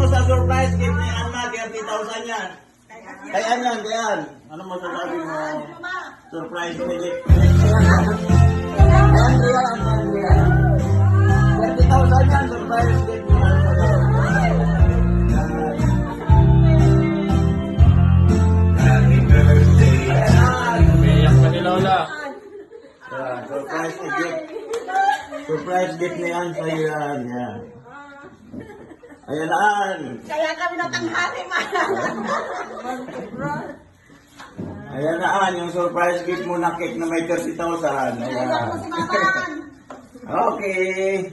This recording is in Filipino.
mo sa surprise gift ni Anna, 30,000 yan. Kay Ann yan. Ano mo sasabi mo? Surprise ni gift. Ayan, 30,000 yan, surprise gift ni Anna. Happy birthday. Umiyak pa ni Lola. Surprise gift. Surprise gift ni Ann sa'yo yan. Yan. Ayan na, Ann. Kaya kami natanghali, man. Ayan na, Ann. Yung surprise gift mo na cake na may 30,000. Ayan. Kaya ko si Maman. Okay.